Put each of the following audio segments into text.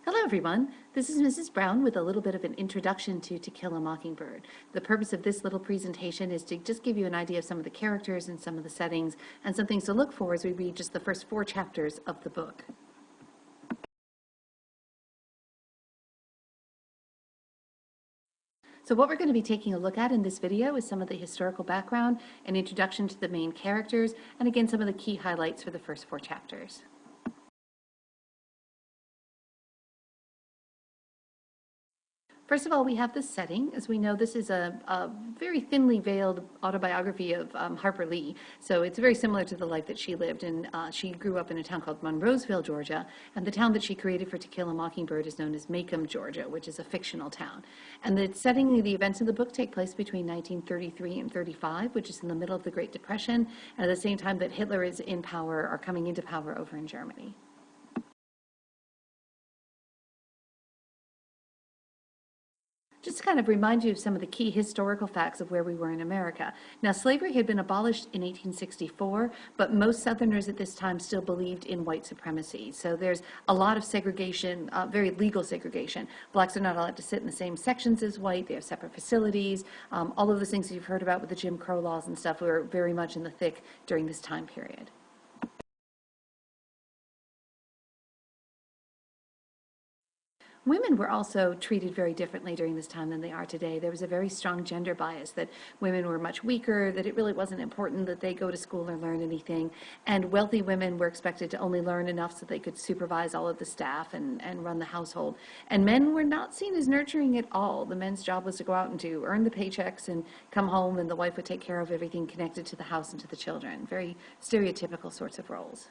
Hello everyone, this is Mrs. Brown with a little bit of an introduction to Kill a Mockingbird. The purpose of this little presentation is to just give you an idea of some of the characters and some of the settings and some things to look for as we read just the first 4 chapters of the book. So what we're going to be taking a look at in this video is some of the historical background and introduction to the main characters, and again some of the key highlights for the first 4 chapters. First of all, we have the setting. As we know, this is a very thinly veiled autobiography of Harper Lee. So it's very similar to the life that she lived. And she grew up in a town called Monroeville, Georgia. And the town that she created for To Kill a Mockingbird is known as Macomb, Georgia, which is a fictional town. And the setting, the events of the book take place between 1933 and 35, which is in the middle of the Great Depression, and at the same time that Hitler is in power or coming into power over in Germany. Just to kind of remind you of some of the key historical facts of where we were in America. Now, slavery had been abolished in 1864, but most Southerners at this time still believed in white supremacy. So there's a lot of segregation, very legal segregation. Blacks are not allowed to sit in the same sections as white. They have separate facilities. All of those things that you've heard about with the Jim Crow laws and stuff were very much in the thick during this time period. Women were also treated very differently during this time than they are today. There was a very strong gender bias that women were much weaker, that it really wasn't important that they go to school or learn anything. And wealthy women were expected to only learn enough so they could supervise all of the staff and run the household. And men were not seen as nurturing at all. The men's job was to go out and to earn the paychecks and come home, and the wife would take care of everything connected to the house and to the children. Very stereotypical sorts of roles.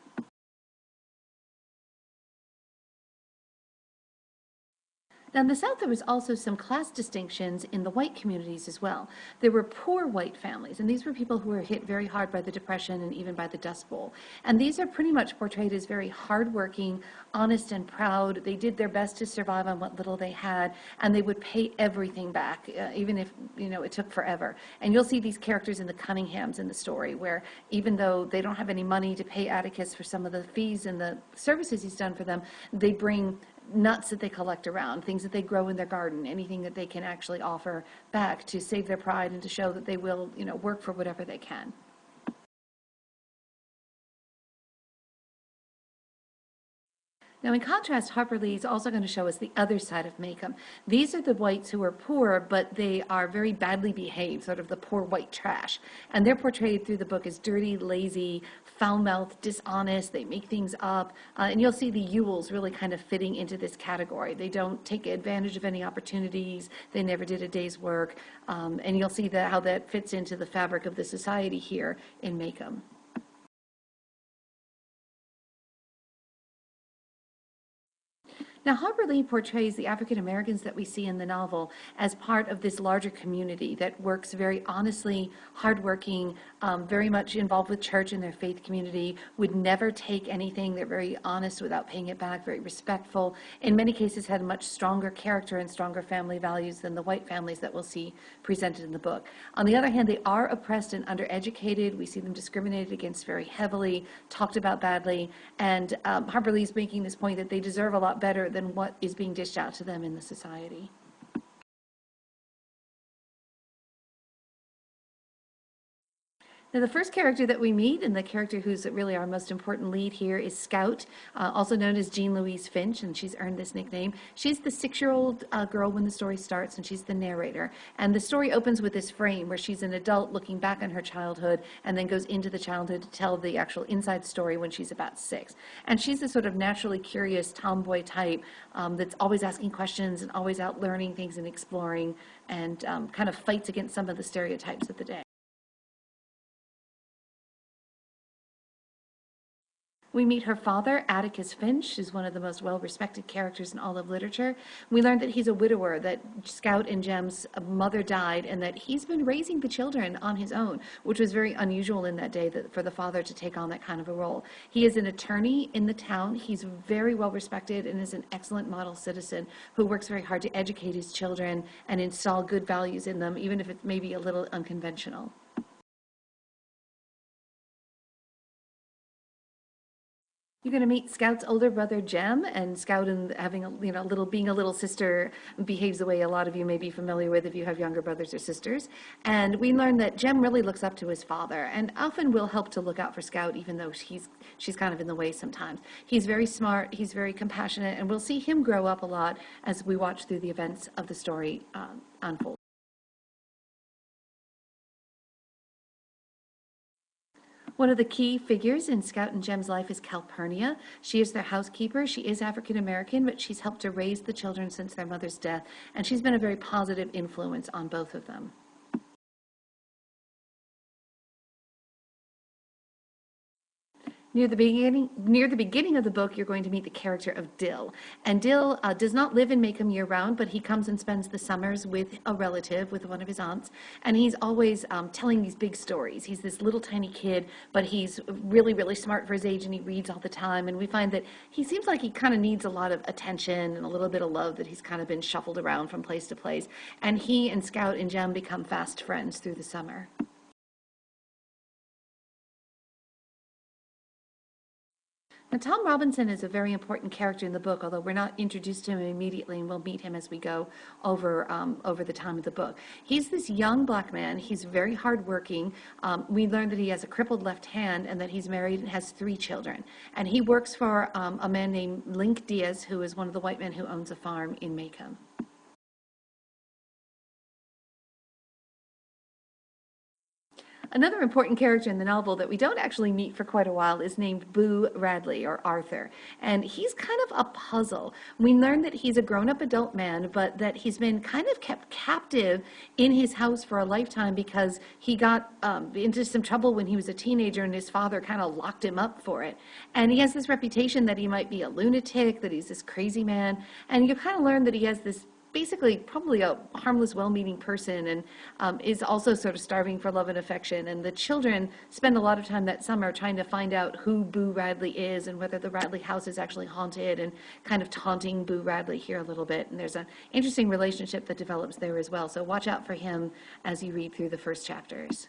Now, in the South, there was also some class distinctions in the white communities as well. There were poor white families, and these were people who were hit very hard by the Depression and even by the Dust Bowl. And these are pretty much portrayed as very hardworking, honest, and proud. They did their best to survive on what little they had, and they would pay everything back, even if, it took forever. And you'll see these characters in the Cunninghams in the story, where even though they don't have any money to pay Atticus for some of the fees and the services he's done for them, they bring nuts that they collect around, things that they grow in their garden, anything that they can actually offer back to save their pride and to show that they will, work for whatever they can. Now, in contrast, Harper Lee is also going to show us the other side of Macomb. These are the whites who are poor, but they are very badly behaved, sort of the poor white trash. And they're portrayed through the book as dirty, lazy, foul-mouthed, dishonest. They make things up. And you'll see the Ewells really kind of fitting into this category. They don't take advantage of any opportunities. They never did a day's work. And you'll see how that fits into the fabric of the society here in Macomb. Now, Harper Lee portrays the African Americans that we see in the novel as part of this larger community that works very honestly, hardworking, very much involved with church and their faith community, would never take anything. They're very honest without paying it back, very respectful. In many cases, had a much stronger character and stronger family values than the white families that we'll see presented in the book. On the other hand, they are oppressed and undereducated. We see them discriminated against very heavily, talked about badly, and Harper Lee's making this point that they deserve a lot better than what is being dished out to them in the society. Now, the first character that we meet, and the character who's really our most important lead here, is Scout, also known as Jean Louise Finch, and she's earned this nickname. She's the 6-year-old girl when the story starts, and she's the narrator. And the story opens with this frame where she's an adult looking back on her childhood and then goes into the childhood to tell the actual inside story when she's about 6. And she's the sort of naturally curious tomboy type that's always asking questions and always out learning things and exploring, and kind of fights against some of the stereotypes of the day. We meet her father, Atticus Finch, who's one of the most well-respected characters in all of literature. We learn that he's a widower, that Scout and Jem's mother died, and that he's been raising the children on his own, which was very unusual in that day for the father to take on that kind of a role. He is an attorney in the town. He's very well-respected and is an excellent model citizen who works very hard to educate his children and install good values in them, even if it's maybe a little unconventional. You're going to meet Scout's older brother Jem, and Scout, and having a, little, being a little sister, behaves the way a lot of you may be familiar with if you have younger brothers or sisters. And we learn that Jem really looks up to his father, and often will help to look out for Scout, even though she's kind of in the way sometimes. He's very smart, he's very compassionate, and we'll see him grow up a lot as we watch through the events of the story unfold. One of the key figures in Scout and Jem's life is Calpurnia. She is their housekeeper. She is African American, but she's helped to raise the children since their mother's death, and she's been a very positive influence on both of them. Near the beginning of the book, you're going to meet the character of Dill. And Dill does not live in Maycomb year-round, but he comes and spends the summers with a relative, with one of his aunts, and he's always telling these big stories. He's this little tiny kid, but he's really, really smart for his age, and he reads all the time. And we find that he seems like he kind of needs a lot of attention and a little bit of love, that he's kind of been shuffled around from place to place. And he and Scout and Jem become fast friends through the summer. Now, Tom Robinson is a very important character in the book, although we're not introduced to him immediately, and we'll meet him as we go over the time of the book. He's this young black man. He's very hardworking. We learn that he has a crippled left hand and that he's married and has 3 children. And he works for a man named Link Diaz, who is one of the white men who owns a farm in Maycomb. Another important character in the novel that we don't actually meet for quite a while is named Boo Radley, or Arthur. And he's kind of a puzzle. We learn that he's a grown-up adult man, but that he's been kind of kept captive in his house for a lifetime because he got into some trouble when he was a teenager, and his father kind of locked him up for it. And he has this reputation that he might be a lunatic, that he's this crazy man. And you kind of learn that he has this basically probably a harmless, well-meaning person, and is also sort of starving for love and affection. And the children spend a lot of time that summer trying to find out who Boo Radley is and whether the Radley house is actually haunted, and kind of taunting Boo Radley here a little bit. And there's an interesting relationship that develops there as well. So watch out for him as you read through the first chapters.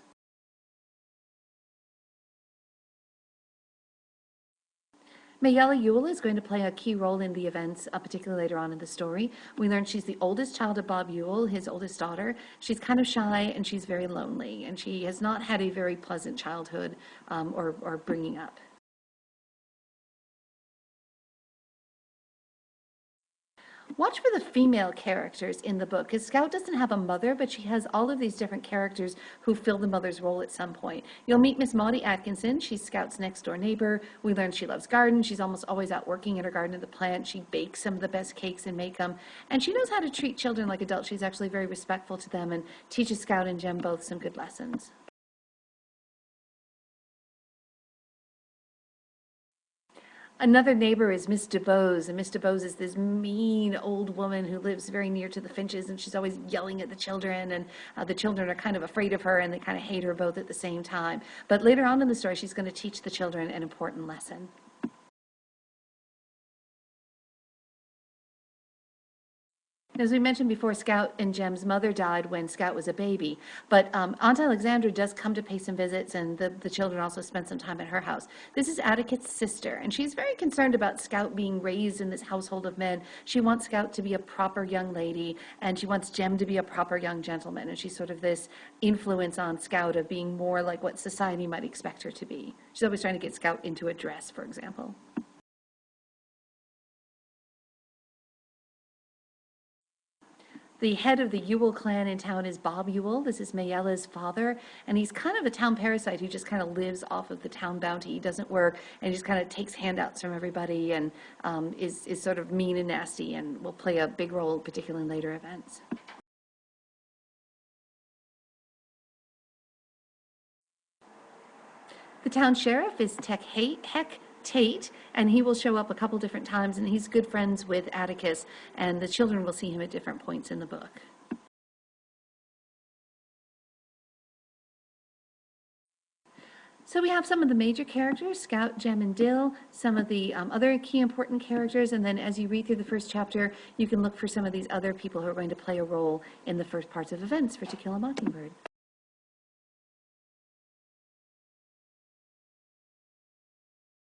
Mayella Ewell is going to play a key role in the events, particularly later on in the story. We learn she's the oldest child of Bob Ewell, his oldest daughter. She's kind of shy, and she's very lonely, and she has not had a very pleasant childhood or bringing up. Watch for the female characters in the book, because Scout doesn't have a mother, but she has all of these different characters who fill the mother's role at some point. You'll meet Miss Maudie Atkinson. She's Scout's next door neighbor. We learn she loves gardens. She's almost always out working in her garden at the plant. She bakes some of the best cakes in Maycomb, and she knows how to treat children like adults. She's actually very respectful to them and teaches Scout and Jem both some good lessons. Another neighbor is Miss DeBose, and Miss DeBose is this mean old woman who lives very near to the Finches, and she's always yelling at the children, and the children are kind of afraid of her, and they kind of hate her both at the same time. But later on in the story, she's going to teach the children an important lesson. As we mentioned before, Scout and Jem's mother died when Scout was a baby, but Aunt Alexandra does come to pay some visits, and the children also spend some time at her house. This is Atticus' sister, and she's very concerned about Scout being raised in this household of men. She wants Scout to be a proper young lady, and she wants Jem to be a proper young gentleman, and she's sort of this influence on Scout of being more like what society might expect her to be. She's always trying to get Scout into a dress, for example. The head of the Ewell clan in town is Bob Ewell. This is Mayella's father, and he's kind of a town parasite who just kind of lives off of the town bounty. He doesn't work, and he just kind of takes handouts from everybody, and is sort of mean and nasty, and will play a big role, particularly in later events. The town sheriff is Heck Tate, and he will show up a couple different times, and he's good friends with Atticus, and the children will see him at different points in the book. So we have some of the major characters, Scout, Jem, and Dill, some of the other key important characters, and then as you read through the first chapter, you can look for some of these other people who are going to play a role in the first parts of events for To Kill a Mockingbird.